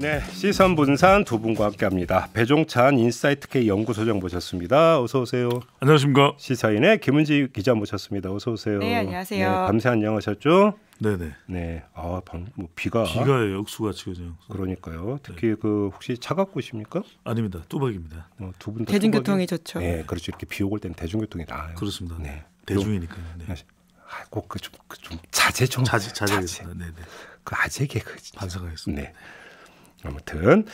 네, 시선 분산 두 분과 함께합니다. 배종찬 인사이트K 연구소장 모셨습니다. 어서 오세요. 안녕하십니까. 시사인의 김은지 기자 모셨습니다. 어서 오세요. 네, 안녕하세요. 네, 밤새 안녕하셨죠? 네네. 네, 뭐 비가 억수가 치고죠. 그러니까요. 특히 그 혹시 차 갖고 오십니까? 아닙니다. 뚜벅입니다. 두 분 다 대중교통이 좋죠. 네, 그렇죠. 이렇게 비 오고 올 때는 대중교통이 나아요. 그렇습니다. 네, 대중이니까요. 네. 꼭 좀 자제 좀 자제하겠습니다. 네네. 그 아재 개그 반성하겠습니다. 네. 아무튼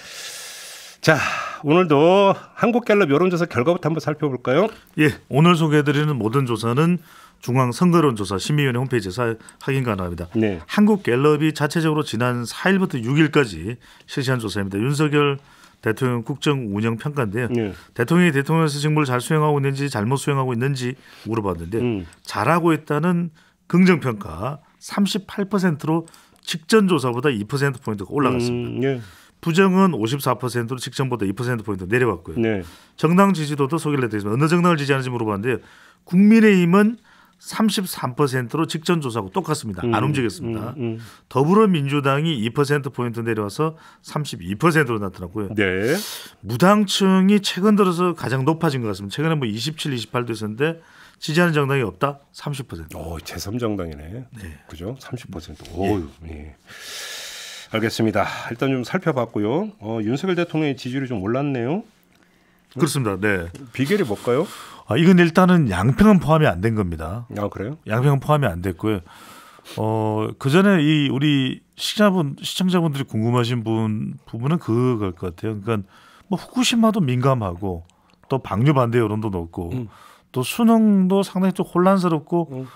자 오늘도 한국갤럽 여론조사 결과부터 한번 살펴볼까요? 예, 오늘 소개해드리는 모든 조사는 중앙선거론조사 심의위원회 홈페이지에서 확인 가능합니다. 네. 한국갤럽이 자체적으로 지난 4일부터 6일까지 실시한 조사입니다. 윤석열 대통령 국정 운영 평가인데요. 네. 대통령이 대통령에서 직무를 잘 수행하고 있는지 잘못 수행하고 있는지 물어봤는데 잘하고 있다는 긍정평가 38%로 직전 조사보다 2%포인트가 올라갔습니다. 네. 부정은 54%로 직전보다 2%포인트 내려갔고요. 네. 정당 지지도도 소개를 해드리겠습니다. 어느 정당을 지지하는지 물어봤는데요. 국민의힘은 33%로 직전 조사하고 똑같습니다. 안 움직였습니다. 더불어민주당이 2%포인트 내려와서 32%로 나타났고요. 네. 무당층이 최근 들어서 가장 높아진 것 같습니다. 최근에 뭐 27, 28도 있었는데 지지하는 정당이 없다? 30%. 제3정당이네. 네. 그죠? 30%. 오, 예. 알겠습니다. 일단 좀 살펴봤고요. 윤석열 대통령의 지지율이 좀 올랐네요. 그렇습니다. 네. 비결이 뭘까요? 이건 일단은 양평은 포함이 안 된 겁니다. 아, 그래요? 양평은 포함이 안 됐고요. 그 전에 이 우리 시청자분들이 궁금하신 부분은 그걸 것 같아요. 그러니까 뭐 후쿠시마도 민감하고 또 방류 반대 여론도 높고 또 수능도 상당히 좀 혼란스럽고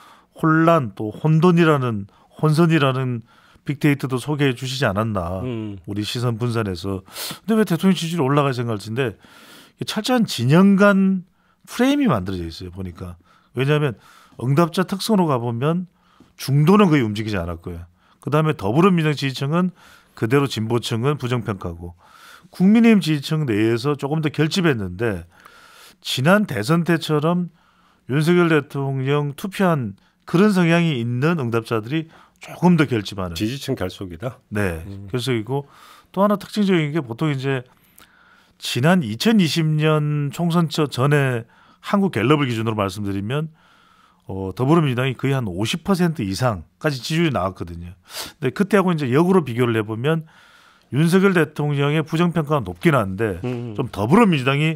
혼란 또 혼선이라는 빅데이터도 소개해 주시지 않았나. 우리 시선 분산에서. 근데 왜 대통령 지지율이 올라갈 생각할진데 철저한 진영 간 프레임이 만들어져 있어요. 보니까. 왜냐하면 응답자 특성으로 가보면 중도는 거의 움직이지 않았고요. 그다음에 더불어민주당 지지층은 그대로 진보층은 부정평가고 국민의힘 지지층 내에서 조금 더 결집했는데 지난 대선 때처럼 윤석열 대통령 투표한 그런 성향이 있는 응답자들이 조금 더 결집하는 지지층 결속이다. 네, 결속이고 또 하나 특징적인 게 보통 이제 지난 2020년 총선 전에 한국갤럽을 기준으로 말씀드리면 더불어민주당이 거의 한 50% 이상까지 지지율이 나왔거든요. 근데 그때하고 이제 역으로 비교를 해보면 윤석열 대통령의 부정평가가 높긴 한데 좀 더불어민주당이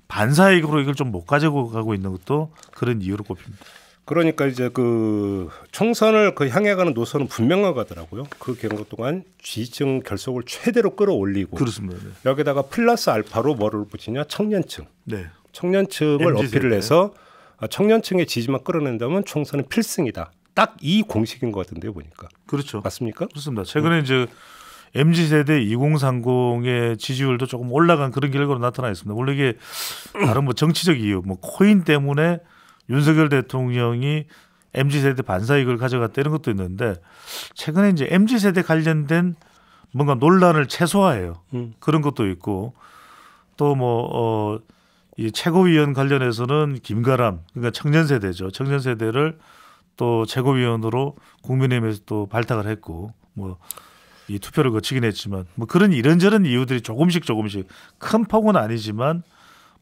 반사이익으로 이걸 좀 못 가져가고 있는 것도 그런 이유로 꼽힙니다. 그러니까 이제 그 총선을 향해 가는 노선은 분명하더라고요. 그 경우 동안 지지층 결속을 최대로 끌어올리고 그렇습니다. 네. 여기다가 플러스 알파로 뭐를 붙이냐 청년층. 네. 청년층을 어필을 해서 청년층의 지지만 끌어낸다면 총선은 필승이다. 딱 이 공식인 것 같은데요, 보니까. 그렇죠. 맞습니까? 그렇습니다. 최근에 이제 MZ세대 2030의 지지율도 조금 올라간 그런 결과로 나타나 있습니다. 원래 이게 다른 뭐 정치적 이유, 뭐 코인 때문에 윤석열 대통령이 MZ세대 반사이익을 가져갔다 이런 것도 있는데 최근에 이제 MZ세대 관련된 뭔가 논란을 최소화해요. 그런 것도 있고 또 이 최고위원 관련해서는 김가람 그러니까 청년세대죠. 청년세대를 또 최고위원으로 국민의힘에서 또 발탁을 했고 이 투표를 거치긴 했지만 그런 이런저런 이유들이 조금씩 큰 폭은 아니지만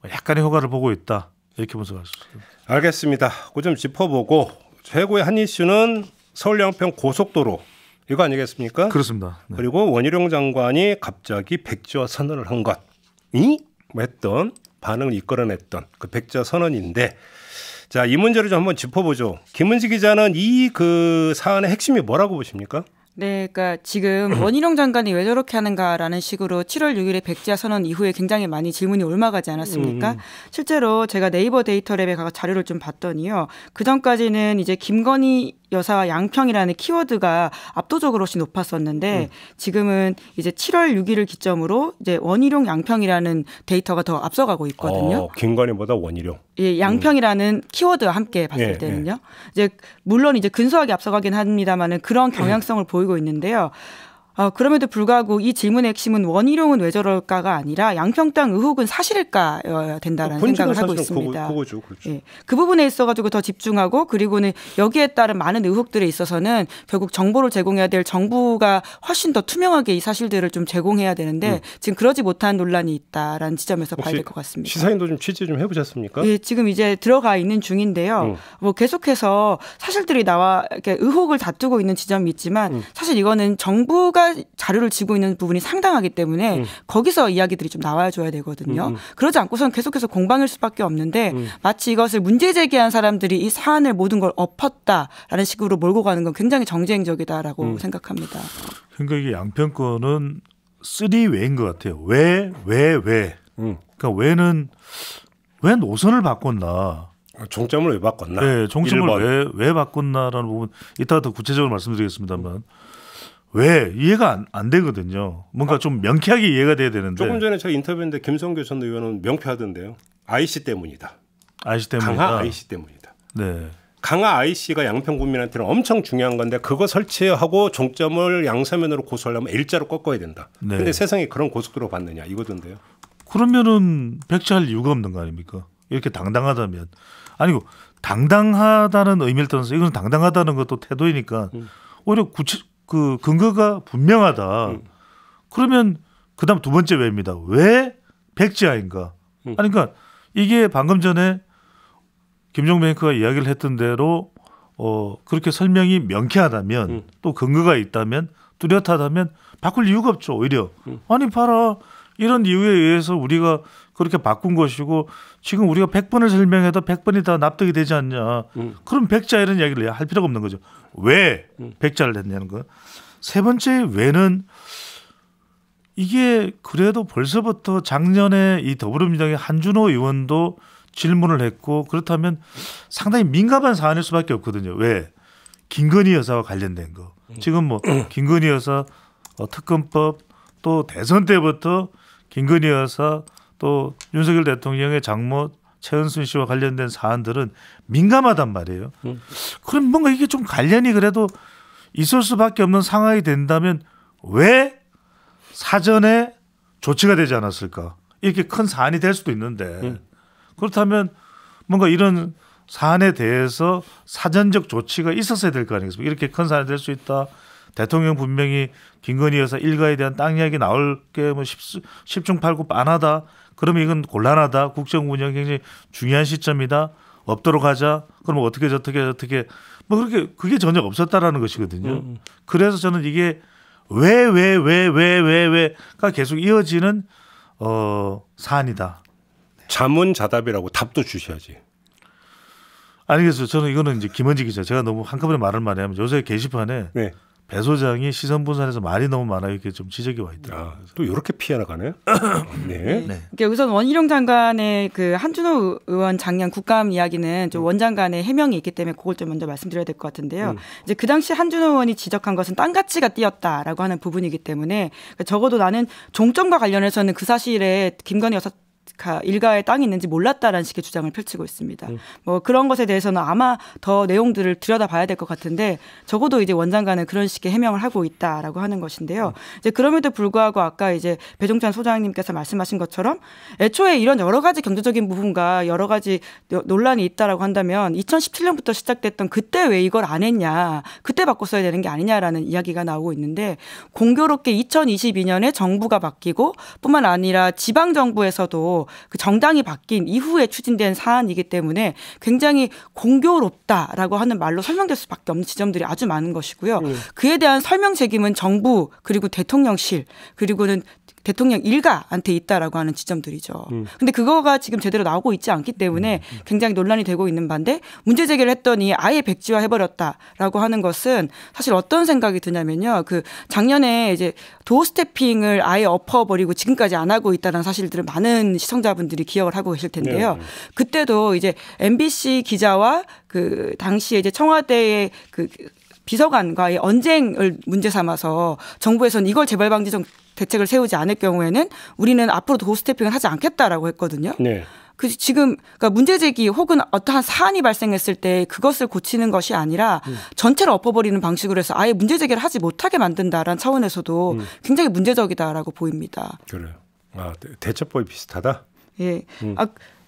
약간의 효과를 보고 있다. 이렇게 분석할 수 있습니다. 알겠습니다. 그 좀 짚어보고 최고의 한 이슈는 서울 양평 고속도로 이거 아니겠습니까? 그렇습니다. 네. 그리고 원희룡 장관이 갑자기 백지화 선언을 한 것이 했던 반응을 이끌어냈던 그 백지화 선언인데 자, 이 문제를 좀 한번 짚어보죠. 김은지 기자는 이 그 사안의 핵심이 뭐라고 보십니까? 네, 그러니까 지금 원희룡 장관이 왜 저렇게 하는가라는 식으로 7월 6일에 백지화 선언 이후에 굉장히 많이 질문이 올라가지 않았습니까? 실제로 제가 네이버 데이터랩에 가서 자료를 좀 봤더니요. 그 전까지는 이제 김건희 여사와 양평이라는 키워드가 압도적으로 훨씬 높았었는데 지금은 이제 7월 6일을 기점으로 이제 원희룡 양평이라는 데이터가 더 앞서가고 있거든요. 김건희보다 원희룡. 예, 양평이라는 키워드와 함께 봤을 때는요. 이제 물론 이제 근소하게 앞서가긴 합니다만은 그런 경향성을 보이고 있는데요. 그럼에도 불구하고 이 질문의 핵심은 원희룡은 왜 저럴까가 아니라 양평 땅 의혹은 사실일까여야 된다라는 생각을 하고 있습니다. 그거죠. 그렇죠. 예, 그 부분에 있어가지고 더 집중하고 그리고는 여기에 따른 많은 의혹들에 있어서는 결국 정보를 제공해야 될 정부가 훨씬 더 투명하게 이 사실들을 좀 제공해야 되는데 지금 그러지 못한 논란이 있다라는 지점에서 봐야 될 것 같습니다. 시사인도 좀 취재 좀 해보셨습니까? 예, 지금 이제 들어가 있는 중인데요. 뭐 계속해서 사실들이 나와 이렇게 의혹을 다투고 있는 지점이 있지만 사실 이거는 정부가 자료를 쥐고 있는 부분이 상당하기 때문에 거기서 이야기들이 좀 나와줘야 되거든요. 그러지 않고선 계속해서 공방일 수밖에 없는데 마치 이것을 문제 제기한 사람들이 이 사안을 모든 걸 엎었다라는 식으로 몰고 가는 건 굉장히 정쟁적이다라고 생각합니다. 그러니까 이게 양평권은 3왜인 것 같아요. 왜. 그러니까 왜는 왜 노선을 바꿨나. 종점을 왜 바꿨나? 네, 종점을 왜 바꿨나라는 부분 이따가 더 구체적으로 말씀드리겠습니다만 왜 이해가 안 되거든요. 뭔가 좀 명쾌하게 이해가 돼야 되는데. 조금 전에 제가 인터뷰했는데 김성교 전 의원은 명쾌하던데요. IC 때문이다. IC 때문이다. 강하 IC 때문이다. 네. 강하 IC가 양평 군민한테는 엄청 중요한 건데 그거 설치하고 종점을 양서면으로 고수하려면 L자로 꺾어야 된다. 그런데 네. 세상에 그런 고속도로 봤느냐 이거던데요. 그러면은 백지할 이유가 없는 거 아닙니까? 이렇게 당당하다면. 아니고 당당하다는 의미를 떠나서 이건 당당하다는 것도 태도이니까 오히려 그 근거가 분명하다. 그러면 그다음 두 번째 왜입니다. 왜 백지하인가? 아니 그러니까 이게 방금 전에 김종배 앵커가 이야기를 했던 대로 그렇게 설명이 명쾌하다면 또 근거가 있다면 뚜렷하다면 바꿀 이유가 없죠. 오히려 아니 봐라 이런 이유에 의해서 우리가 그렇게 바꾼 것이고 지금 우리가 100번을 설명해도 100번이 다 납득이 되지 않냐. 그럼 백자 이런 이야기를 할 필요가 없는 거죠. 왜 백자를 했냐는 거. 세 번째 왜는 이게 그래도 벌써부터 작년에 이 더불어민주당의 한준호 의원도 질문을 했고 그렇다면 상당히 민감한 사안일 수밖에 없거든요. 왜? 김건희 여사와 관련된 거. 지금 뭐 김건희 여사 특검법 또 대선 때부터 김건희 여사 또 윤석열 대통령의 장모 최은순 씨와 관련된 사안들은 민감하단 말이에요. 그럼 뭔가 이게 좀 관련이 그래도 있을 수밖에 없는 상황이 된다면 왜 사전에 조치가 되지 않았을까? 이렇게 큰 사안이 될 수도 있는데 그렇다면 뭔가 이런 사안에 대해서 사전적 조치가 있었어야 될 거 아니겠습니까? 이렇게 큰 사안이 될 수 있다. 대통령 분명히 김건희 여사 일가에 대한 땅 이야기 나올 게 뭐 10중 8구 빤하다. 그러면 이건 곤란하다. 국정 운영 굉장히 중요한 시점이다. 없도록 하자. 그러면 어떻게 저떻게 뭐 그렇게 그게 전혀 없었다라는 것이거든요. 그래서 저는 이게 왜가 계속 이어지는 사안이다. 자문자답이라고 답도 주셔야지. 아니겠어요. 저는 이거는 이제 김원지 기자 제가 너무 한꺼번에 말을 많이 하면 요새 게시판에 배 소장이 시선 분산해서 말이 너무 많아요. 이렇게 좀 지적이 와 있더라고요. 또 이렇게 피해 나가네요. 네. 그러니까 우선 원희룡 장관의 그 한준호 의원 작년 국감 이야기는 좀 원 장관의 해명이 있기 때문에 그걸 좀 먼저 말씀드려야 될 것 같은데요. 이제 그 당시 한준호 의원이 지적한 것은 땅 가치가 뛰었다라고 하는 부분이기 때문에 적어도 나는 종점과 관련해서는 그 사실에 김건희 여사 일가에 땅이 있는지 몰랐다라는 식의 주장을 펼치고 있습니다. 뭐 그런 것에 대해서는 아마 더 내용들을 들여다봐야 될 것 같은데 적어도 이제 원장관은 그런 식의 해명을 하고 있다라고 하는 것인데요. 이제 그럼에도 불구하고 아까 이제 배종찬 소장님께서 말씀하신 것처럼 애초에 이런 여러 가지 경제적인 부분과 여러 가지 논란이 있다라고 한다면 2017년부터 시작됐던 그때 왜 이걸 안 했냐, 그때 바꿨어야 되는 게 아니냐라는 이야기가 나오고 있는데 공교롭게 2022년에 정부가 바뀌고 뿐만 아니라 지방 정부에서도 그 정당이 바뀐 이후에 추진된 사안이기 때문에 굉장히 공교롭다라고 하는 말로 설명될 수밖에 없는 지점들이 아주 많은 것이고요. 그에 대한 설명 책임은 정부 그리고 대통령실 그리고는 대통령 일가한테 있다라고 하는 지점들이죠. 근데 그거가 지금 제대로 나오고 있지 않기 때문에 굉장히 논란이 되고 있는 반대 문제 제기를 했더니 아예 백지화 해버렸다라고 하는 것은 사실 어떤 생각이 드냐면요. 그 작년에 이제 도어 스태핑을 아예 엎어버리고 지금까지 안 하고 있다는 사실들을 많은 시청자분들이 기억을 하고 계실 텐데요. 그때도 이제 MBC 기자와 그 당시에 이제 청와대의 그 비서관과의 언쟁을 문제 삼아서 정부에서는 이걸 재발 방지 대책을 세우지 않을 경우에는 우리는 앞으로 도어 스태핑을 하지 않겠다라고 했거든요. 지금 그러니까 문제 제기 혹은 어떠한 사안이 발생했을 때 그것을 고치는 것이 아니라 전체를 엎어버리는 방식으로 해서 아예 문제 제기를 하지 못하게 만든다라는 차원에서도 굉장히 문제적이다라고 보입니다. 그래요. 대처법이 비슷하다. 예.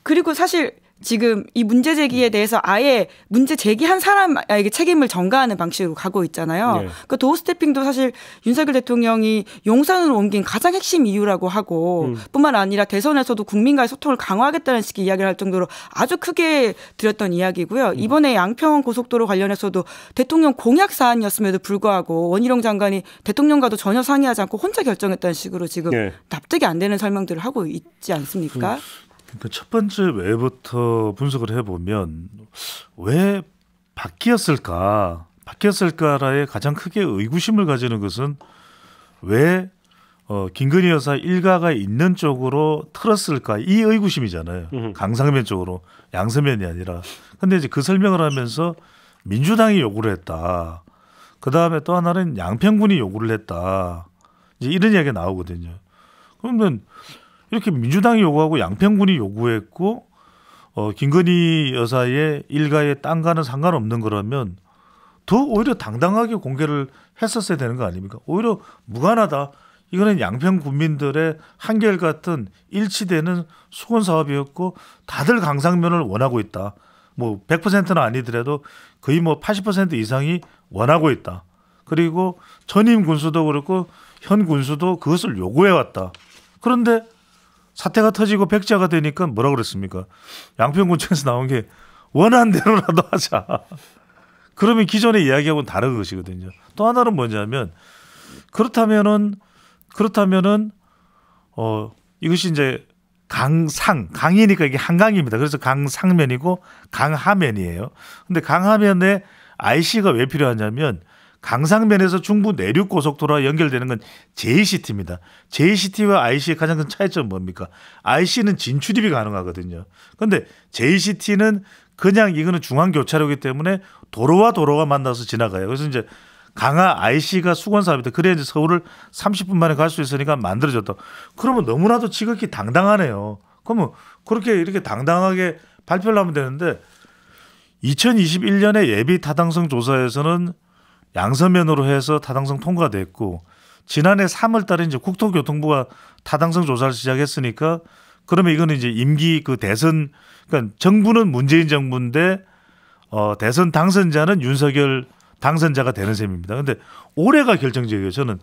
그리고 사실 지금 이 문제 제기에 대해서 아예 문제 제기한 사람에게 책임을 전가하는 방식으로 가고 있잖아요. 네. 그 도어 스태핑도 사실 윤석열 대통령이 용산으로 옮긴 가장 핵심 이유라고 하고 뿐만 아니라 대선에서도 국민과의 소통을 강화하겠다는 식의 이야기를 할 정도로 아주 크게 드렸던 이야기고요. 이번에 양평 고속도로 관련해서도 대통령 공약 사안이었음에도 불구하고 원희룡 장관이 대통령과도 전혀 상의하지 않고 혼자 결정했다는 식으로 지금 네. 납득이 안 되는 설명들을 하고 있지 않습니까? 그러니까 첫 번째 왜부터 분석을 해보면 왜 바뀌었을까라에 가장 크게 의구심을 가지는 것은 왜 김건희 여사 일가가 있는 쪽으로 틀었을까 이 의구심이잖아요. 강상면 쪽으로 양서면이 아니라. 근데 이제 그 설명을 하면서 민주당이 요구를 했다. 그 다음에 또 하나는 양평군이 요구를 했다. 이제 이런 이야기가 나오거든요. 그러면 이렇게 민주당이 요구하고 양평군이 요구했고 김건희 여사의 일가의 땅과는 상관없는 거라면 더 오히려 당당하게 공개를 했었어야 되는 거 아닙니까? 오히려 무관하다. 이거는 양평 군민들의 한결같은 일치되는 수건 사업이었고 다들 강상면을 원하고 있다. 뭐 100%는 아니더라도 거의 뭐 80% 이상이 원하고 있다. 그리고 전임 군수도 그렇고 현 군수도 그것을 요구해왔다. 그런데 사태가 터지고 백지화가 되니까 뭐라 그랬습니까? 양평군청에서 나온 게 원한 대로라도 하자. 그러면 기존의 이야기하고는 다른 것이거든요. 또 하나는 뭐냐면 그렇다면은 이것이 이제 강이니까 이게 한강입니다. 그래서 강상면이고 강하면이에요. 근데 강하면에 IC가 왜 필요하냐면 강상면에서 중부 내륙 고속도로와 연결되는 건 JCT입니다. JCT와 IC의 가장 큰 차이점은 뭡니까? IC는 진출입이 가능하거든요. 그런데 JCT는 그냥 이거는 중앙 교차로이기 때문에 도로와 도로가 만나서 지나가요. 그래서 이제 강하 IC가 수건 사업이다. 그래야 이제 서울을 30분 만에 갈 수 있으니까 만들어졌다. 그러면 너무나도 지극히 당당하네요. 그러면 그렇게 이렇게 당당하게 발표를 하면 되는데 2021년에 예비 타당성 조사에서는 양서면으로 해서 타당성 통과됐고 지난해 3월 달에 이제 국토교통부가 타당성 조사를 시작했으니까 그러면 이거는 이제 임기 그 대선 그러니까 정부는 문재인 정부인데 대선 당선자는 윤석열 당선자가 되는 셈입니다. 그런데 올해가 결정적이에요. 저는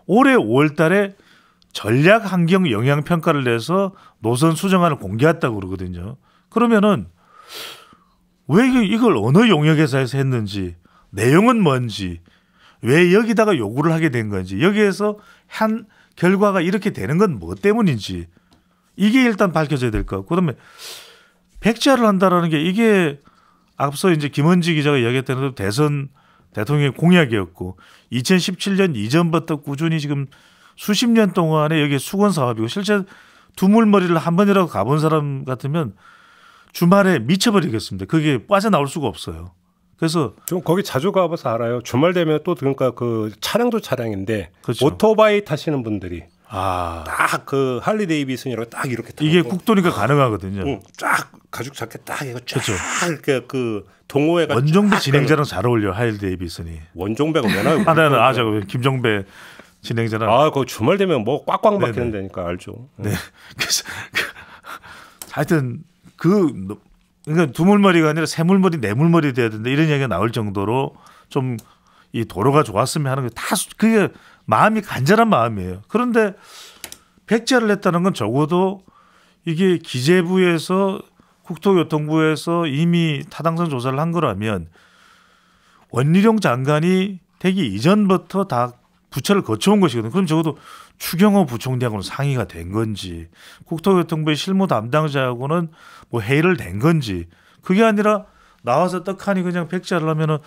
올해 5월 달에 전략 환경 영향 평가를 내서 노선 수정안을 공개했다고 그러거든요. 그러면은 왜 이걸 어느 용역에서 했는지 내용은 뭔지 왜 여기다가 요구를 하게 된 건지 여기에서 한 결과가 이렇게 되는 건 뭐 때문인지 이게 일단 밝혀져야 될 것 같고 그다음에 백지화를 한다라는 게 이게 앞서 이제 김원지 기자가 이야기했던 대로 대선 대통령의 공약이었고 2017년 이전부터 꾸준히 지금 수십 년 동안에 여기 수건 사업이고 실제 두물머리를 한 번이라도 가본 사람 같으면 주말에 미쳐버리겠습니다. 그게 빠져나올 수가 없어요. 그래서 좀 거기 자주 가봐서 알아요. 주말 되면 또 그러니까 그 차량도 차량인데 그렇죠. 오토바이 타시는 분들이 딱 그 할리 데이비슨이라고 딱 이렇게 타고 이게 국도니까 가능하거든요. 쫙 가죽 자켓 딱 이거 쫙 그렇죠. 이렇게 그 동호회가 원종배 진행자랑 잘 어울려 할리 데이비슨이. 원종배가 왜 나요? 저 김종배 진행자랑. 그 주말 되면 뭐 꽉꽉 막히는 데니까 알죠. 네. 그래서 하여튼 그러니까 두물머리가 아니라 세물머리, 네물머리 돼야 된다 이런 얘기가 나올 정도로 좀 이 도로가 좋았으면 하는 게 다 그게 마음이 간절한 마음이에요. 그런데 백지화를 했다는 건 적어도 이게 기재부에서 국토교통부에서 이미 타당성 조사를 한 거라면 원희룡 장관이 되기 이전부터 다 부처를 거쳐온 것이거든요. 그럼 적어도 추경호 부총리하고는 상의가 된 건지 국토교통부의 실무 담당자하고는 뭐 회의를 된 건지 그게 아니라 나와서 떡하니 그냥 백지화를 하면은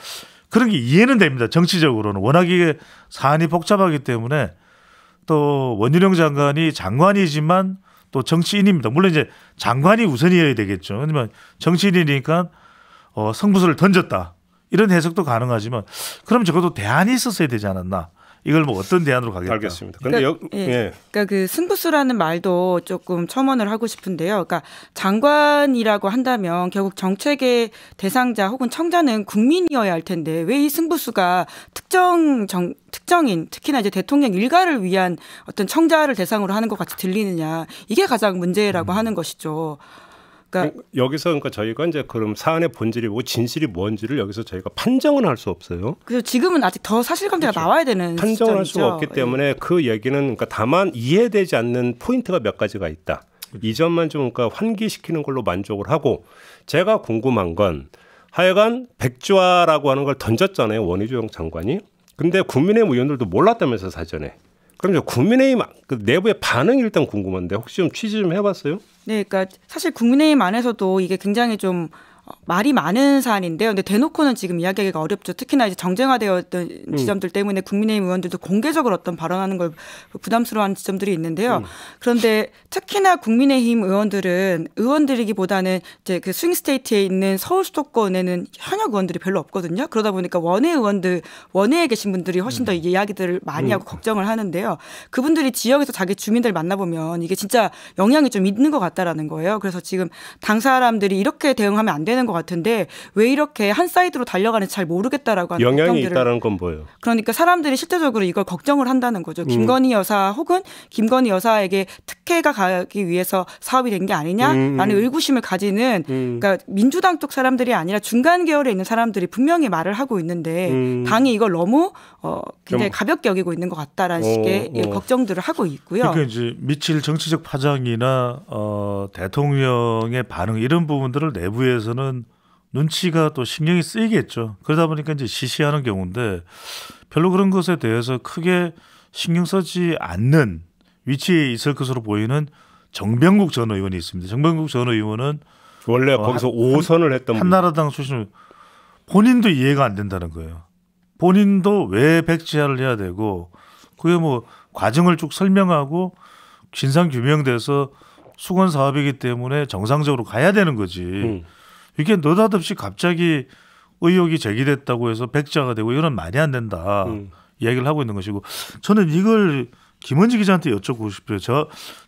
그런 게 이해는 됩니다. 정치적으로는 워낙 이게 사안이 복잡하기 때문에 또 원희룡 장관이 장관이지만 또 정치인입니다. 물론 이제 장관이 우선이어야 되겠죠. 하지만 정치인이니까 성부서를 던졌다. 이런 해석도 가능하지만 그럼 적어도 대안이 있었어야 되지 않았나. 이걸 뭐 어떤 대안으로 가겠다. 알겠습니다. 근데 그러니까 그 승부수라는 말도 조금 첨언을 하고 싶은데요. 그러니까 장관이라고 한다면 결국 정책의 대상자 혹은 청자는 국민이어야 할 텐데 왜 이 승부수가 특정인 특히나 이제 대통령 일가를 위한 어떤 청자를 대상으로 하는 것 같이 들리느냐 이게 가장 문제라고 하는 것이죠. 그러니까 여기서 저희가 이제 그럼 사안의 본질이 뭐고 진실이 뭔지를 여기서 저희가 판정은 할 수 없어요. 그래서 지금은 아직 더 사실관계가 그렇죠. 나와야 되는 판정을 할 시점이죠. 수가 없기 때문에 그 얘기는 그러니까 다만 이해되지 않는 포인트가 몇 가지가 있다. 이 점만 좀 그러니까 환기시키는 걸로 만족을 하고 제가 궁금한 건 하여간 백주화라고 하는 걸 던졌잖아요. 원희룡 장관이. 근데 국민의힘 의원들도 몰랐다면서 사전에. 그럼 이제 국민의힘 그 내부의 반응이 일단 궁금한데 혹시 좀 취재 좀 해봤어요? 네, 그러니까 사실 국민의힘 안에서도 이게 굉장히 좀 말이 많은 사안인데요. 근데 대놓고는 지금 이야기하기가 어렵죠. 특히나 이제 정쟁화되었던 지점들 때문에 국민의힘 의원들도 공개적으로 어떤 발언하는 걸 부담스러워하는 지점들이 있는데요. 그런데 특히나 국민의힘 의원들이기보다는 이제 그 스윙 스테이트에 있는 서울 수도권에는 현역 의원들이 별로 없거든요. 그러다 보니까 원외에 계신 분들이 훨씬 더 이야기들을 많이 하고 걱정을 하는데요. 그분들이 지역에서 자기 주민들 만나보면 이게 진짜 영향이 좀 있는 것 같다라는 거예요. 그래서 지금 당 사람들이 이렇게 대응하면 안 되는 것 같은데 왜 이렇게 한 사이드로 달려가는지 잘 모르겠다라고 하는 영향이 걱정들을. 있다는 건 뭐예요? 그러니까 사람들이 실제적으로 이걸 걱정을 한다는 거죠. 김건희 여사 혹은 김건희 여사에게 특혜가 가기 위해서 사업이 된 게 아니냐라는 의구심을 가지는 그러니까 민주당 쪽 사람들이 아니라 중간 계열에 있는 사람들이 분명히 말을 하고 있는데 당이 이걸 너무 굉장히 가볍게 여기고 있는 것 같다라는 식의 걱정들을 하고 있고요. 그러니까 이제 미칠 정치적 파장이나 대통령의 반응 이런 부분들을 내부에서는 눈치가 또 신경이 쓰이겠죠. 그러다 보니까 이제 시시하는 경우인데 별로 그런 것에 대해서 크게 신경 쓰지 않는 위치에 있을 것으로 보이는 정병국 전 의원이 있습니다. 정병국 전 의원은 원래 거기서 5선을 했던 한나라당 출신 본인도 이해가 안 된다는 거예요. 본인도 왜 백지화를 해야 되고 그게 뭐 과정을 쭉 설명하고 진상 규명돼서 수건 사업이기 때문에 정상적으로 가야 되는 거지. 이게 느닷없이 갑자기 의혹이 제기됐다고 해서 백지화가 되고 이건 말이 안 된다 이야기를 하고 있는 것이고 저는 이걸 김은지 기자한테 여쭙고 싶어요.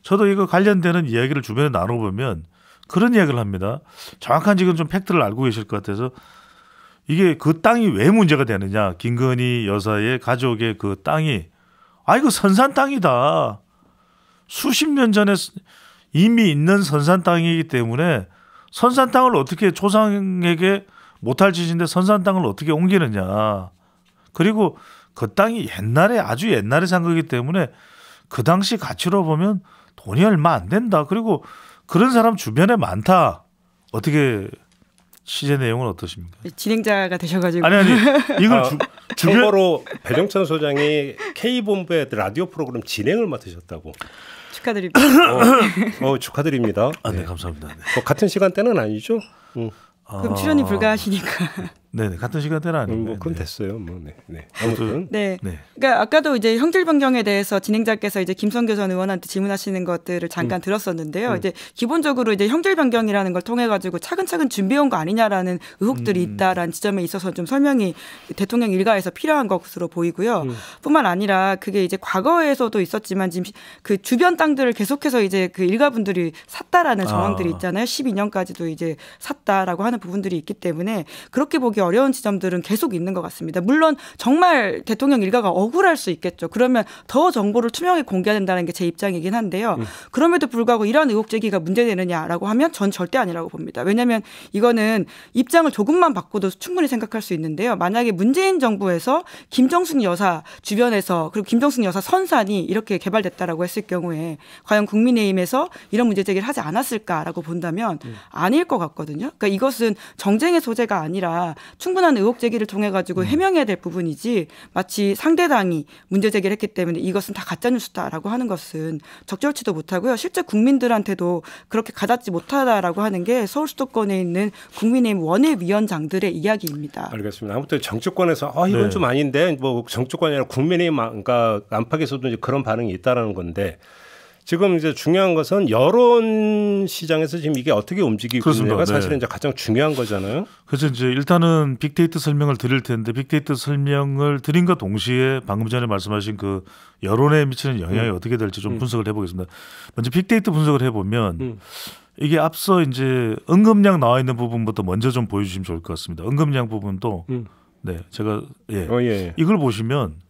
저도 이거 관련되는 이야기를 주변에 나눠보면 그런 이야기를 합니다. 정확한 지금 좀 팩트를 알고 계실 것 같아서 이게 그 땅이 왜 문제가 되느냐. 김건희 여사의 가족의 그 땅이 이거 선산 땅이다. 수십 년 전에 이미 있는 선산 땅이기 때문에 선산 땅을 어떻게 조상에게 못할 짓인데 선산 땅을 어떻게 옮기느냐. 그리고 그 땅이 아주 옛날에 산 거기 때문에 그 당시 가치로 보면 돈이 얼마 안 된다. 그리고 그런 사람 주변에 많다. 어떻게 취재 내용은 어떠십니까? 진행자가 되셔가지고. 아니 이걸 참고로 배정찬 소장이 K본부의 라디오 프로그램 진행을 맡으셨다고. 축하드립니다. 축하드립니다. 네, 감사합니다. 네. 같은 시간대는 아니죠? 그럼 출연이 불가하시니까. 네, 같은 시간대는 아니고. 그건 됐어요. 아무튼. 네. 그러니까 아까도 이제 형질 변경에 대해서 진행자께서 이제 김성교 전 의원한테 질문하시는 것들을 잠깐 들었었는데요. 이제 기본적으로 이제 형질 변경이라는 걸 통해 가지고 차근차근 준비해온 거 아니냐라는 의혹들이 있다라는 지점에 있어서 좀 설명이 대통령 일가에서 필요한 것으로 보이고요. 뿐만 아니라 그게 이제 과거에서도 있었지만 지금 그 주변 땅들을 계속해서 이제 그 일가분들이 샀다라는 정황들이 있잖아요. 12년까지도 이제 샀다라고 하는 부분들이 있기 때문에 그렇게 보기 어려운 지점들은 계속 있는 것 같습니다. 물론 정말 대통령 일가가 억울할 수 있겠죠. 그러면 더 정보를 투명하게 공개해야 된다는 게 제 입장이긴 한데요. 그럼에도 불구하고 이러한 의혹 제기가 문제되느냐라고 하면 전 절대 아니라고 봅니다. 왜냐하면 이거는 입장을 조금만 바꿔도 충분히 생각할 수 있는데요. 만약에 문재인 정부에서 김정숙 여사 주변에서 그리고 김정숙 여사 선산이 이렇게 개발됐다라고 했을 경우에 과연 국민의힘에서 이런 문제 제기를 하지 않았을까라고 본다면 아닐 것 같거든요. 그러니까 이것은 정쟁의 소재가 아니라 충분한 의혹 제기를 통해 가지고 해명해야 될 부분이지 마치 상대당이 문제 제기를 했기 때문에 이것은 다 가짜 뉴스다라고 하는 것은 적절치도 못하고요. 실제 국민들한테도 그렇게 가닿지 못하다라고 하는 게 서울 수도권에 있는 국민의힘 원외위원장들의 이야기입니다. 알겠습니다. 아무튼 정치권에서 이건 좀 아닌데 뭐 정치권이 아니라 국민의힘 그러니까 안팎에서도 이제 그런 반응이 있다라는 건데 지금 이제 중요한 것은 여론 시장에서 지금 이게 어떻게 움직이고 있느냐가 사실은 이제 가장 중요한 거잖아요. 그래서 이제 일단은 빅데이터 설명을 드릴 텐데 빅데이터 설명을 드린과 동시에 방금 전에 말씀하신 그 여론에 미치는 영향이 어떻게 될지 좀 분석을 해보겠습니다. 먼저 빅데이터 분석을 해보면 이게 앞서 이제 언급량 나와 있는 부분부터 먼저 좀 보여주시면 좋을 것 같습니다. 언급량 부분도 네 제가 이걸 보시면.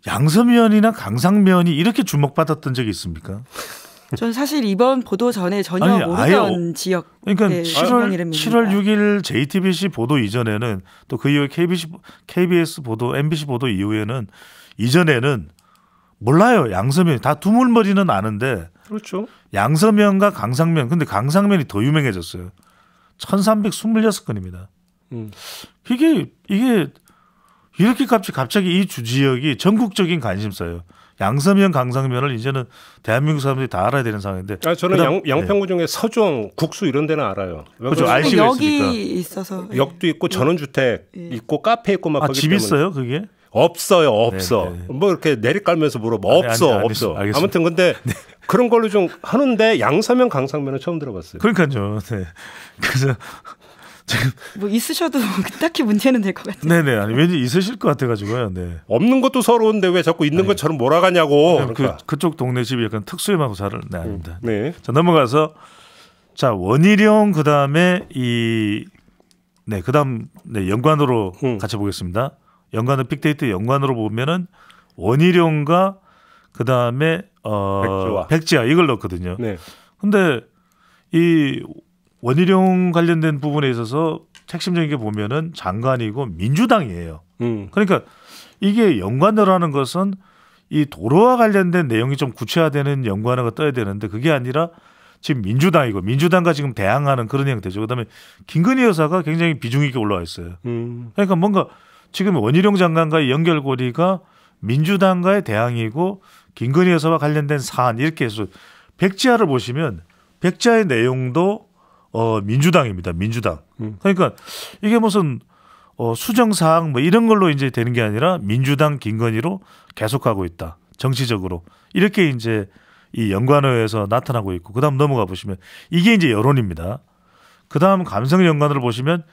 양서면이나 강상면이 이렇게 주목받았던 적이 있습니까? 전 사실 이번 보도 전에 전혀 모르던 지역. 그러니까 7월 6일 JTBC 보도 이전에는 또 그 이후에 KBS 보도, MBC 보도 이후에는 이전에는 몰라요. 양서면 다 두물머리는 아는데. 그렇죠. 양서면과 강상면. 근데 강상면이 더 유명해졌어요. 1326건입니다. 이게 이렇게 갑자기 이 주지역이 전국적인 관심사예요. 양서면, 강상면을 이제는 대한민국 사람들이 다 알아야 되는 상황인데. 저는 양평구 중에 서종, 국수 이런 데는 알아요. 그렇죠. RC가 역이 있어서. 역도 있고 전원주택 있고 카페 있고 막 거기 집 때문에. 있어요, 그게? 없어요, 없어. 네. 뭐 이렇게 내리깔면서 물어봐. 없어. 알겠습니다. 아무튼 근데 그런 걸로 좀 하는데 양서면, 강상면은 처음 들어봤어요. 그러니까요. 네. 그래서 뭐 있으셔도 딱히 문제는 될 것 같아요. 네네. 아니, 왠지 있으실 것 같아가지고요. 네. 없는 것도 서러운데 왜 자꾸 있는 것처럼 몰아가냐고. 그러니까. 그쪽 동네 집이 약간 특수임하고 잘 아닙니다. 네. 자 넘어가서 자 원희룡 그 다음에 그다음 연관으로 같이 보겠습니다. 연관은 빅데이터 연관으로 보면은 원희룡과 그 다음에 백지화 이걸 넣거든요. 네. 근데 이 원희룡 관련된 부분에 있어서 핵심적인 게 보면은 장관이고 민주당이에요. 그러니까 이게 연관으로 하는 것은 이 도로와 관련된 내용이 좀 구체화되는 연관어가 떠야 되는데 그게 아니라 지금 민주당이고 민주당과 지금 대항하는 그런 형태죠. 그다음에 김건희 여사가 굉장히 비중 있게 올라와 있어요. 그러니까 뭔가 지금 원희룡 장관과의 연결고리가 민주당과의 대항이고 김건희 여사와 관련된 사안 이렇게 해서 백지화를 보시면 백지화의 내용도 민주당입니다. 민주당. 그러니까 이게 무슨 수정사항 뭐 이런 걸로 이제 되는 게 아니라 민주당 김건희로 계속하고 있다. 정치적으로. 이렇게 이제 이 연관어에서 나타나고 있고 그다음 넘어가 보시면 이게 이제 여론입니다. 그다음 감성 연관어를 보시면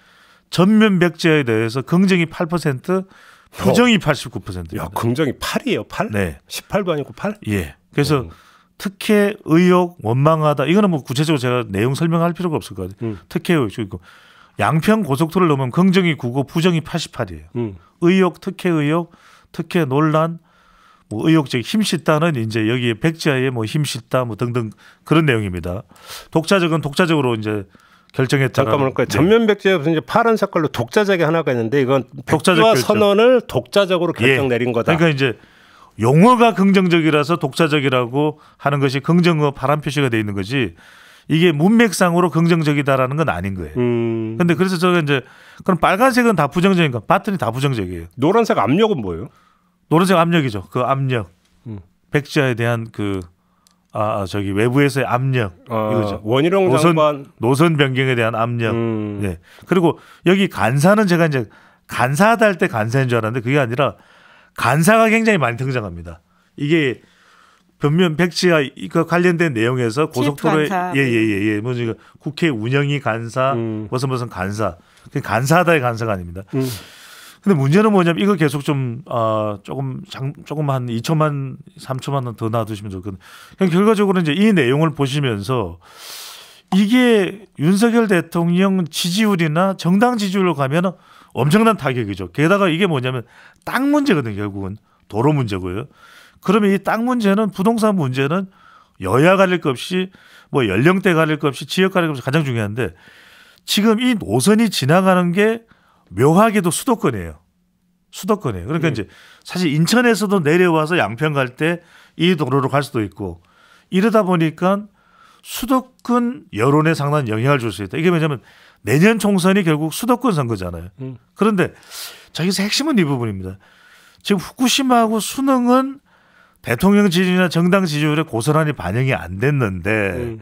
전면 백지화에 대해서 긍정이 8%, 부정이 89%입니다. 야, 긍정이 8이에요. 8? 네. 18도 아니고 8? 예. 그래서 특혜, 의혹, 원망하다. 이거는 뭐 구체적으로 제가 내용 설명할 필요가 없을 것 같아요. 특혜, 의혹 있고 양평 고속도로를 넘으면 긍정이 9고 부정이 88이에요. 의혹, 특혜, 의혹, 특혜 논란, 뭐 의혹적 힘씻다는 이제 여기에 백지화에 뭐 힘씻다 뭐 등등 그런 내용입니다. 독자적은 독자적으로 이제 결정했다가 잠깐만 전면 백지화에서 이제 파란 색깔로 독자적이 하나가 있는데 이건 백지화 선언을 독자적으로 결정 내린 거다. 그러니까 이제 용어가 긍정적이라서 독자적이라고 하는 것이 긍정어 파란 표시가 돼 있는 거지 이게 문맥상으로 긍정적이다라는 건 아닌 거예요. 근데 그래서 저가 이제 그럼 빨간색은 다 부정적인가? 봤더니 다 부정적이에요. 노란색 압력은 뭐예요? 노란색 압력이죠. 그 압력. 백지화에 대한 저기 외부에서의 압력 이거죠. 원희룡 장관 노선 변경에 대한 압력. 네. 그리고 여기 간사는 제가 이제 간사하다 할 때 간사인 줄 알았는데 그게 아니라 간사가 굉장히 많이 등장합니다. 이게 변면 백지화 관련된 내용에서 고속도로에 예예예 뭐 국회 운영위 간사 무슨 간사 간사하다의 간사가 아닙니다. 근데 문제는 뭐냐면 이거 계속 좀 조금 한 2초만 3초만 더 놔두시면 좋거든요. 그냥 결과적으로 이제 이 내용을 보시면서 이게 윤석열 대통령 지지율이나 정당 지지율로 가면 엄청난 타격이죠. 게다가 이게 뭐냐면 땅 문제거든요. 결국은 도로 문제고요. 그러면 이 땅 문제는 부동산 문제는 여야 가릴 것 없이 뭐 연령대 가릴 것 없이 지역 가릴 것 없이 가장 중요한데 지금 이 노선이 지나가는 게 묘하게도 수도권이에요. 수도권이에요. 그러니까 이제 사실 인천에서도 내려와서 양평 갈 때 이 도로로 갈 수도 있고 이러다 보니까 수도권 여론에 상당한 영향을 줄 수 있다. 이게 왜냐하면 내년 총선이 결국 수도권 선거잖아요. 그런데 저기서 핵심은 이 부분입니다. 지금 후쿠시마하고 수능은 대통령 지지율이나 정당 지지율에 고스란히 반영이 안 됐는데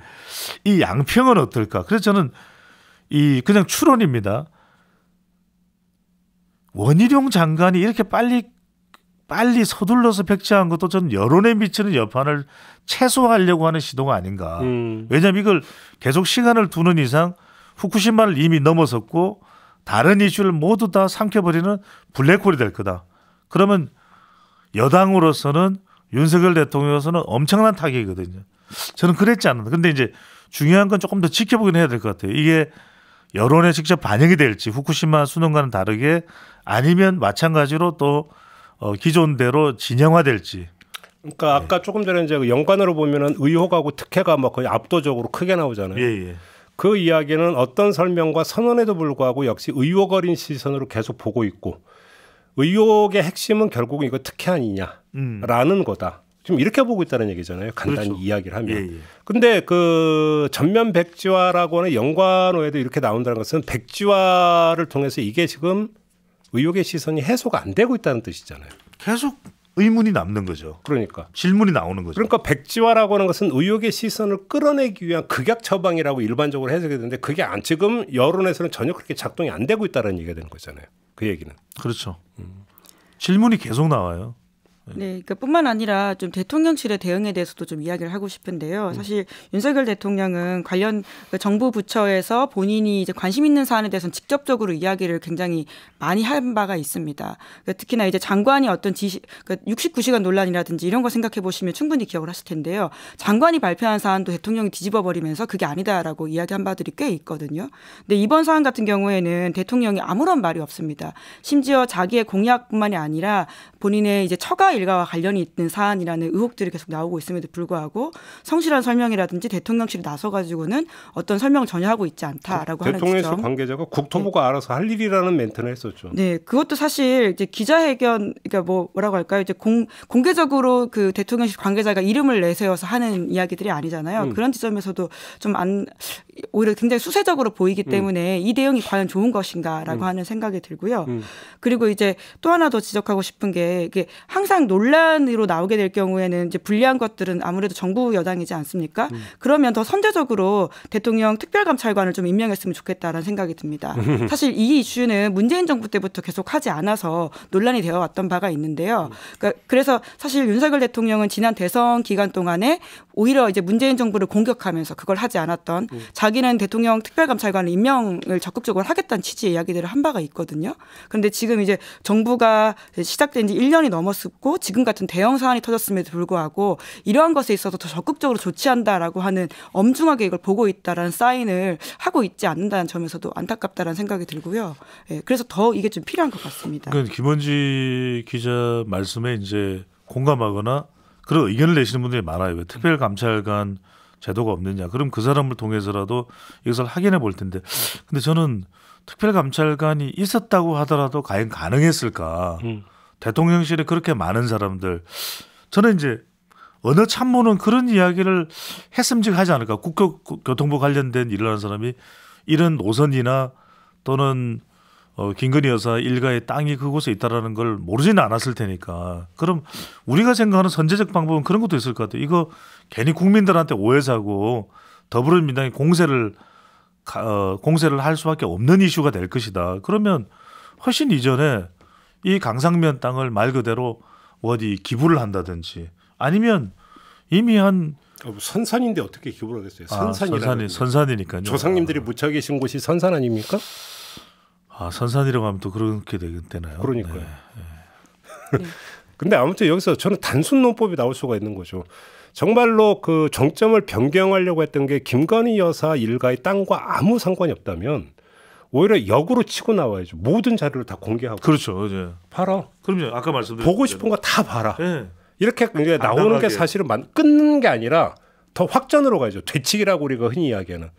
이 양평은 어떨까? 그래서 저는 그냥 추론입니다. 원희룡 장관이 이렇게 빨리 빨리 서둘러서 백지한 것도 전 여론에 미치는 여파를 최소화하려고 하는 시도가 아닌가. 왜냐하면 이걸 계속 시간을 두는 이상 후쿠시마를 이미 넘어섰고 다른 이슈를 모두 다 삼켜버리는 블랙홀이 될 거다. 그러면 여당으로서는 윤석열 대통령으로서는 엄청난 타격이거든요. 저는 그랬지 않나. 근데 이제 중요한 건 조금 더 지켜보긴 해야 될 것 같아요. 이게 여론에 직접 반영이 될지 후쿠시마 수능과는 다르게 아니면 마찬가지로 또 기존대로 진영화될지. 그러니까 아까 조금 전에 이제 연관으로 보면은 의혹하고 특혜가 뭐 거의 압도적으로 크게 나오잖아요. 예. 그 이야기는 어떤 설명과 선언에도 불구하고 역시 의혹 어린 시선으로 계속 보고 있고 의혹의 핵심은 결국은 이거 특혜 아니냐라는 거다. 지금 이렇게 보고 있다는 얘기잖아요. 간단히 그렇죠. 이야기를 하면. 예. 근데 그 전면 백지화라고 하는 연관어에도 이렇게 나온다는 것은 백지화를 통해서 이게 지금 의혹의 시선이 해소가 안 되고 있다는 뜻이잖아요. 계속 의문이 남는 거죠. 그러니까. 질문이 나오는 거죠. 그러니까 백지화라고 하는 것은 의혹의 시선을 끌어내기 위한 극약 처방이라고 일반적으로 해석이 되는데 그게 지금 여론에서는 전혀 그렇게 작동이 안 되고 있다는 얘기가 되는 거잖아요. 그 얘기는. 그렇죠. 질문이 계속 나와요. 네, 그뿐만 아니라 좀 대통령실의 대응에 대해서도 좀 이야기를 하고 싶은데요. 사실 윤석열 대통령은 관련 정부 부처에서 본인이 이제 관심 있는 사안에 대해서는 직접적으로 이야기를 굉장히 많이 한 바가 있습니다. 특히나 이제 장관이 어떤 69시간 논란이라든지 이런 거 생각해 보시면 충분히 기억을 하실 텐데요. 장관이 발표한 사안도 대통령이 뒤집어 버리면서 그게 아니다라고 이야기한 바들이 꽤 있거든요. 근데 이번 사안 같은 경우에는 대통령이 아무런 말이 없습니다. 심지어 자기의 공약뿐만이 아니라 본인의 이제 처가 일가와 관련이 있는 사안이라는 의혹들이 계속 나오고 있음에도 불구하고 성실한 설명이라든지 대통령실이 나서가지고는 어떤 설명을 전혀 하고 있지 않다라고 하는 지점. 대통령실 관계자가 국토부가 알아서 할 일이라는 멘트는 했었죠. 네, 그것도 사실 이제 기자회견, 그러니까 뭐라고 할까요? 이제 공개적으로 그 대통령실 관계자가 이름을 내세워서 하는 이야기들이 아니잖아요. 그런 지점에서도 좀 오히려 굉장히 수세적으로 보이기 때문에 이 대응이 과연 좋은 것인가라고 하는 생각이 들고요. 그리고 이제 또 하나 더 지적하고 싶은 게 이게 항상 논란으로 나오게 될 경우에는 이제 불리한 것들은 아무래도 정부 여당이지 않습니까? 그러면 더 선제적으로 대통령 특별감찰관을 좀 임명했으면 좋겠다라는 생각이 듭니다. 사실 이 이슈는 문재인 정부 때부터 계속 하지 않아서 논란이 되어 왔던 바가 있는데요. 그러니까 그래서 사실 윤석열 대통령은 지난 대선 기간 동안에 오히려 이제 문재인 정부를 공격하면서 그걸 하지 않았던 자기는 대통령 특별감찰관을 임명을 적극적으로 하겠다는 취지의 이야기들을 한 바가 있거든요. 그런데 지금 이제 정부가 시작된 지 1년이 넘었고 지금 같은 대형 사안이 터졌음에도 불구하고 이러한 것에 있어서 더 적극적으로 조치한다라고 하는 엄중하게 이걸 보고 있다라는 사인을 하고 있지 않는다는 점에서도 안타깝다라는 생각이 들고요. 예, 그래서 더 이게 좀 필요한 것 같습니다. 그러니까 김원지 기자 말씀에 이제 공감하거나 그런 의견을 내시는 분들이 많아요. 왜 특별감찰관 제도가 없느냐. 그럼 그 사람을 통해서라도 이것을 확인해 볼 텐데. 근데 저는 특별감찰관이 있었다고 하더라도 과연 가능했을까. 대통령실에 그렇게 많은 사람들. 저는 이제 어느 참모는 그런 이야기를 했음직하지 않을까. 국토교통부 관련된 일을 하는 사람이 이런 노선이나 또는 김건희 여사 일가의 땅이 그곳에 있다라는 걸 모르지는 않았을 테니까. 그럼 우리가 생각하는 선제적 방법은 그런 것도 있을 것 같아요. 이거 괜히 국민들한테 오해 사고 더불어민주당이 공세를 할 수밖에 없는 이슈가 될 것이다. 그러면 훨씬 이전에 이 강상면 땅을 말 그대로 어디 기부를 한다든지 아니면 이미 한 선산인데 어떻게 기부를 하겠어요? 선산이니까요. 조상님들이 묻혀 계신 곳이 선산 아닙니까? 선산이라고 하면 또 그렇게 되나요? 그러니까요. 네. 근데 아무튼 여기서 저는 단순 논법이 나올 수가 있는 거죠. 정말로 그 정점을 변경하려고 했던 게 김건희 여사 일가의 땅과 아무 상관이 없다면 오히려 역으로 치고 나와야죠. 모든 자료를 다 공개하고. 그렇죠. 이제 봐라. 그럼요. 아까 말씀드린 보고 싶은 거 다 봐라. 네. 이렇게 이제 나오는 게 사실은 끊는 게 아니라 더 확전으로 가야죠. 되치기라고 우리가 흔히 이야기하는.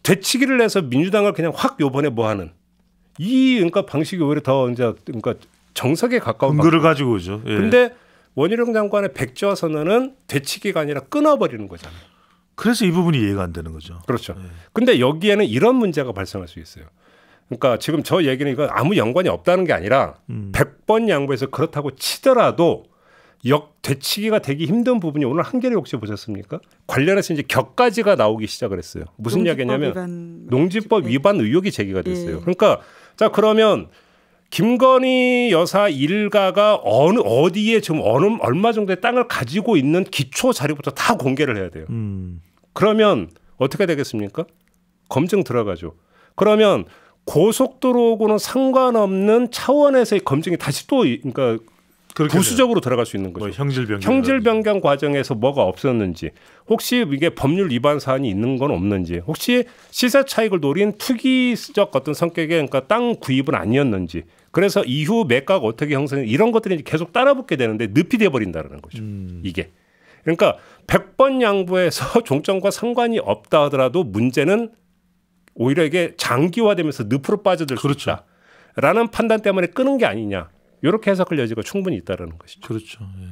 되치기를 해서 민주당을 그냥 확 요번에 뭐하는 그러니까 방식이 오히려 더 이제 그러니까 정석에 가까운 근거를 가지고 오죠. 예. 근데 원희룡 장관의 백지화 선언은 되치기가 아니라 끊어버리는 거잖아요. 그래서 이 부분이 이해가 안 되는 거죠. 그렇죠. 근데 여기에는 이런 문제가 발생할 수 있어요. 그러니까 지금 저 얘기는 이거 아무 연관이 없다는 게 아니라 100번 양보해서 그렇다고 치더라도 되치기가 되기 힘든 부분이 오늘 한겨레 혹시 보셨습니까? 관련해서 이제 격까지가 나오기 시작을 했어요. 무슨 이야기냐면 농지법 위반 의혹이 제기가 됐어요. 그러니까 자 그러면 김건희 여사 일가가 어디에 지금 얼마 정도의 땅을 가지고 있는 기초 자료부터 다 공개를 해야 돼요. 그러면 어떻게 되겠습니까? 검증 들어가죠. 그러면 고속도로하고는 상관없는 차원에서의 검증이 다시 또 그러니까 부수적으로 들어갈 수 있는 거죠. 뭐 형질 변경 과정에서 뭐가 없었는지, 혹시 이게 법률 위반 사안이 있는 건 없는지, 혹시 시세 차익을 노린 투기적 어떤 성격의 그러니까 땅 구입은 아니었는지, 그래서 이후 매가가 어떻게 형성이 이런 것들이 계속 따라붙게 되는데 늪이 돼버린다는 거죠. 이게. 그러니까 100번 양보해서 종점과 상관이 없다 하더라도 문제는 오히려 이게 장기화되면서 늪으로 빠져들 수 그렇죠. 있다라는 판단 때문에 끄는 게 아니냐. 이렇게 해석할 여지가 충분히 있다는 것이죠. 그렇죠. 예.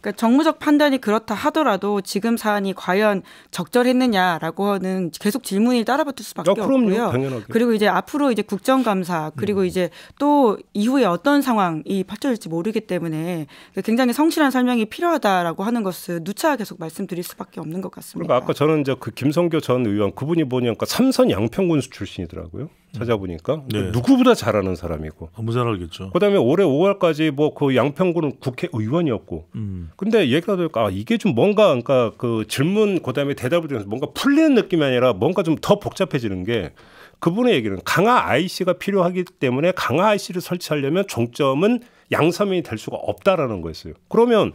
그러니까 정무적 판단이 그렇다 하더라도 지금 사안이 과연 적절했느냐라고는 계속 질문이 따라붙을 수밖에 없고요. 당연하게. 그리고 이제 앞으로 이제 국정감사 그리고 이제 또 이후에 어떤 상황이 펼쳐질지 모르기 때문에 굉장히 성실한 설명이 필요하다라고 하는 것을 누차 계속 말씀드릴 수밖에 없는 것 같습니다. 그러니까 아까 저는 이제 그 김성교 전 의원 그분이 보니까 삼선 양평군수 출신이더라고요. 찾아보니까 네. 누구보다 잘하는 사람이고. 너무 잘 알겠죠. 그다음에 올해 5월까지 뭐 그 양평군은 국회의원이었고. 근데 얘기가 들으니까 이게 좀 뭔가 그러니까 그 질문 그다음에 대답을 들으면서 뭔가 풀리는 느낌이 아니라 뭔가 좀 더 복잡해지는 게 그분의 얘기는 강화 IC가 필요하기 때문에 강화 IC를 설치하려면 종점은 양서면이 될 수가 없다라는 거였어요. 그러면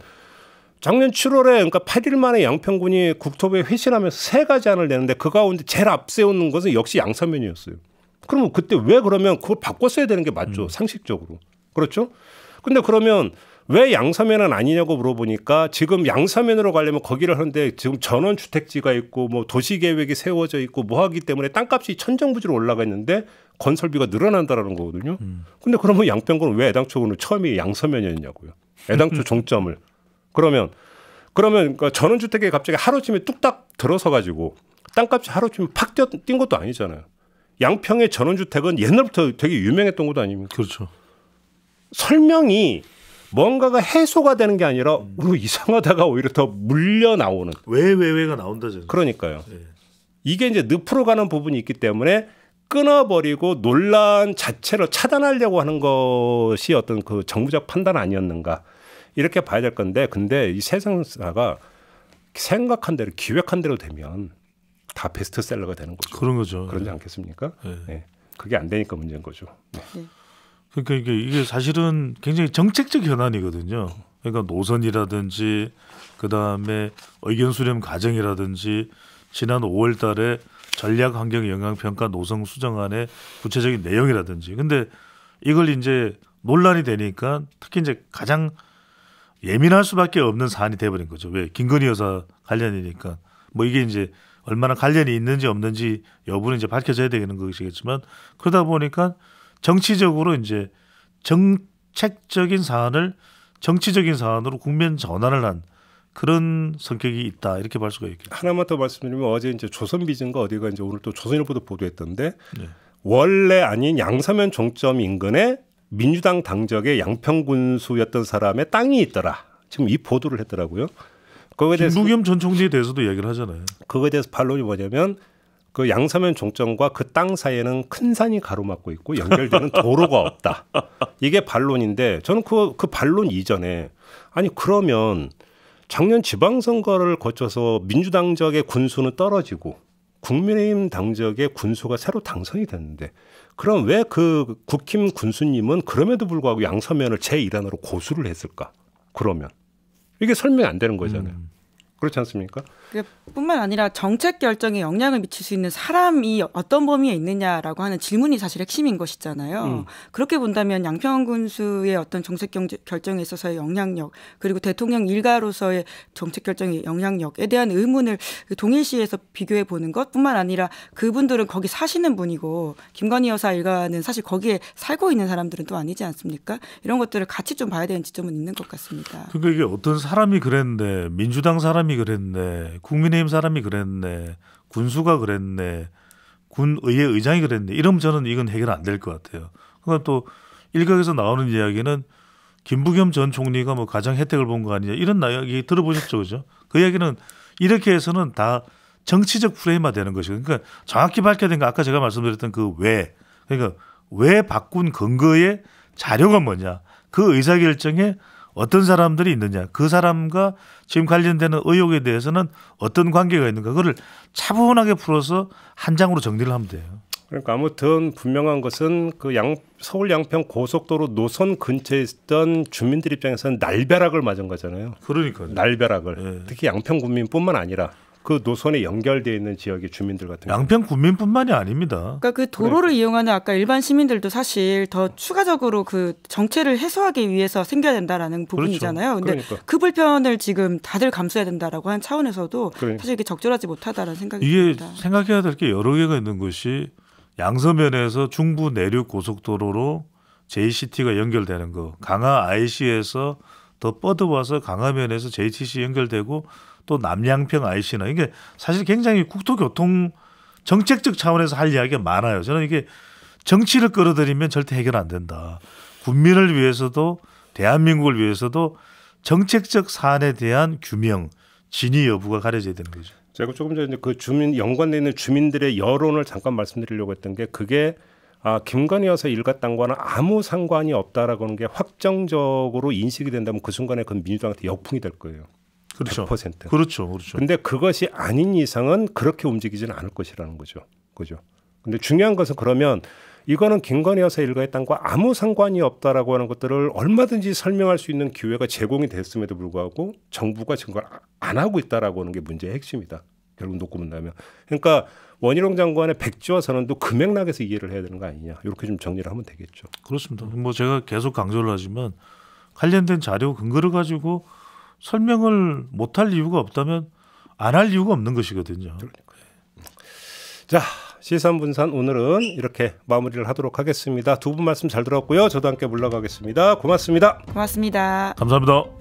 작년 7월에 그러니까 8일 만에 양평군이 국토부에 회신하면서 3가지 안을 내는데 그 가운데 제일 앞세우는 것은 역시 양서면이었어요. 그러면 그때 왜 그러면 그걸 바꿨어야 되는 게 맞죠. 상식적으로. 그렇죠? 근데 그러면 왜 양서면은 아니냐고 물어보니까 지금 양서면으로 가려면 거기를 하는데 지금 전원주택지가 있고 뭐 도시계획이 세워져 있고 뭐 하기 때문에 땅값이 천정부지로 올라가 있는데 건설비가 늘어난다라는 거거든요. 근데 그러면 양평군은 왜 애당초는 처음이 양서면이었냐고요. 애당초 종점을. 그러면 그러니까 전원주택에 갑자기 하루쯤에 뚝딱 들어서 가지고 땅값이 하루쯤에 팍 뛴 것도 아니잖아요. 양평의 전원주택은 옛날부터 되게 유명했던 것도 아닙니까? 그렇죠. 설명이 뭔가가 해소가 되는 게 아니라 이상하다가 오히려 더 물려 나오는. 왜가 나온다죠. 그러니까요. 네. 이게 이제 늪으로 가는 부분이 있기 때문에 끊어버리고 논란 자체를 차단하려고 하는 것이 어떤 그 정부적 판단 아니었는가 이렇게 봐야 될 건데, 근데 이 세상사가 생각한 대로 기획한 대로 되면 다 베스트셀러가 되는 거죠. 그런 거죠. 그러지 않겠습니까? 네. 네. 그게 안 되니까 문제인 거죠. 네. 그러니까 이게 사실은 굉장히 정책적 현안이거든요. 그러니까 노선이라든지 그다음에 의견 수렴 과정이라든지 지난 5월달에 전략환경영향평가 노선 수정안의 구체적인 내용이라든지. 근데 이걸 이제 논란이 되니까 특히 이제 가장 예민할 수밖에 없는 사안이 돼버린 거죠. 왜? 김건희 여사 관련이니까. 뭐 이게 이제 얼마나 관련이 있는지 없는지 여부는 이제 밝혀져야 되는 것이겠지만, 그러다 보니까 정치적으로 이제 정책적인 사안을 정치적인 사안으로 국면 전환을 한 그런 성격이 있다, 이렇게 볼 수가 있겠죠. 하나만 더 말씀드리면 어제 이제 조선비전가 어디가 이제 오늘 또 조선일보도 보도했던데 네. 원래 아닌 양서면 종점 인근에 민주당 당적의 양평군수였던 사람의 땅이 있더라. 지금 이 보도를 했더라고요. 그거에 대해서 김부겸 전 총리에 대해서도 얘기를 하잖아요. 그거에 대해서 반론이 뭐냐면 그 양서면 종점과 그 땅 사이에는 큰 산이 가로막고 있고 연결되는 도로가 없다. 이게 반론인데 저는 그 반론 이전에 아니 그러면 작년 지방선거를 거쳐서 민주당적의 군수는 떨어지고 국민의힘 당적의 군수가 새로 당선이 됐는데 그럼 왜 그 국힘 군수님은 그럼에도 불구하고 양서면을 제1안으로 고수를 했을까? 그러면 이게 설명이 안 되는 거잖아요. 그렇지 않습니까? 뿐만 아니라 정책 결정에 영향을 미칠 수 있는 사람이 어떤 범위에 있느냐라고 하는 질문이 사실 핵심인 것이잖아요. 그렇게 본다면 양평군수의 어떤 정책 결정에 있어서의 영향력, 그리고 대통령 일가로서의 정책 결정의 영향력에 대한 의문을 동일시해서 비교해 보는 것뿐만 아니라 그분들은 거기 사시는 분이고 김건희 여사 일가는 사실 거기에 살고 있는 사람들은 또 아니지 않습니까? 이런 것들을 같이 좀 봐야 되는 지점은 있는 것 같습니다. 그러니까 이게 어떤 사람이 그랬네, 민주당 사람이 그랬네, 국민의힘 사람이 그랬네, 군수가 그랬네, 군의회 의장이 그랬네, 이러면 저는 이건 해결 안 될 것 같아요. 그러니까 또 일각에서 나오는 이야기는 김부겸 전 총리가 뭐 가장 혜택을 본 거 아니냐, 이런 이야기 들어보셨죠, 그죠? 그 이야기는 이렇게 해서는 다 정치적 프레임화 되는 것이고, 그러니까 정확히 밝혀야 된 거 아까 제가 말씀드렸던 그 왜, 그러니까 왜 바꾼 근거에 자료가 뭐냐, 그 의사결정에 어떤 사람들이 있느냐, 그 사람과 지금 관련되는 의혹에 대해서는 어떤 관계가 있는가, 그거를 차분하게 풀어서 한 장으로 정리를 하면 돼요. 그러니까 아무튼 분명한 것은 그 서울 양평 고속도로 노선 근처에 있던 주민들 입장에서는 날벼락을 맞은 거잖아요. 그러니까요. 날벼락을. 네. 특히 양평 군민뿐만 아니라 그 노선에 연결되어 있는 지역의 주민들 같은 경우. 양평 군민뿐만이 아닙니다. 그러니까 그 도로를 이용하는 아까 일반 시민들도 사실 더 추가적으로 그 정체를 해소하기 위해서 생겨야 된다라는 부분이잖아요. 근데 그러니까. 그 불편을 지금 다들 감수해야 된다라고 한 차원에서도 그러니까. 사실 이게 적절하지 못하다라는 생각이 이게 듭니다. 생각해야 될 게 여러 개가 있는 것이, 양서면에서 중부 내륙 고속도로로 JCT가 연결되는 거, 강화 IC에서 더 뻗어와서 강화면에서 JTC 연결되고 또 남양평 IC나, 이게 사실 굉장히 국토교통 정책적 차원에서 할 이야기가 많아요. 저는 이게 정치를 끌어들이면 절대 해결 안 된다. 국민을 위해서도 대한민국을 위해서도 정책적 사안에 대한 규명, 진위 여부가 가려져야 되는 거죠. 제가 조금 전에 그 주민 연관돼 있는 주민들의 여론을 잠깐 말씀드리려고 했던 게, 그게 김건희 여사 일가 땅과는 아무 상관이 없다라고 하는 게 확정적으로 인식이 된다면 그 순간에 그건 민주당한테 역풍이 될 거예요. 그렇죠. 100%. 그렇죠. 근데 그것이 아닌 이상은 그렇게 움직이지는 않을 것이라는 거죠. 그죠? 근데 중요한 것은, 그러면 이거는 김건희 여사 일가의 땅과 아무 상관이 없다라고 하는 것들을 얼마든지 설명할 수 있는 기회가 제공이 됐음에도 불구하고 정부가 증거를 안 하고 있다라고 하는 게 문제의 핵심이다. 결국 놓고 본다면. 그러니까 원희룡 장관의 백지화 선언도 그 맥락에서 이해를 해야 되는 거 아니냐. 이렇게 좀 정리를 하면 되겠죠. 그렇습니다. 뭐 제가 계속 강조를 하지만 관련된 자료 근거를 가지고 설명을 못할 이유가 없다면 안 할 이유가 없는 것이거든요. 자, 시선분산 오늘은 이렇게 마무리를 하도록 하겠습니다. 두 분 말씀 잘 들었고요. 저도 함께 물러가겠습니다. 고맙습니다. 고맙습니다. 감사합니다.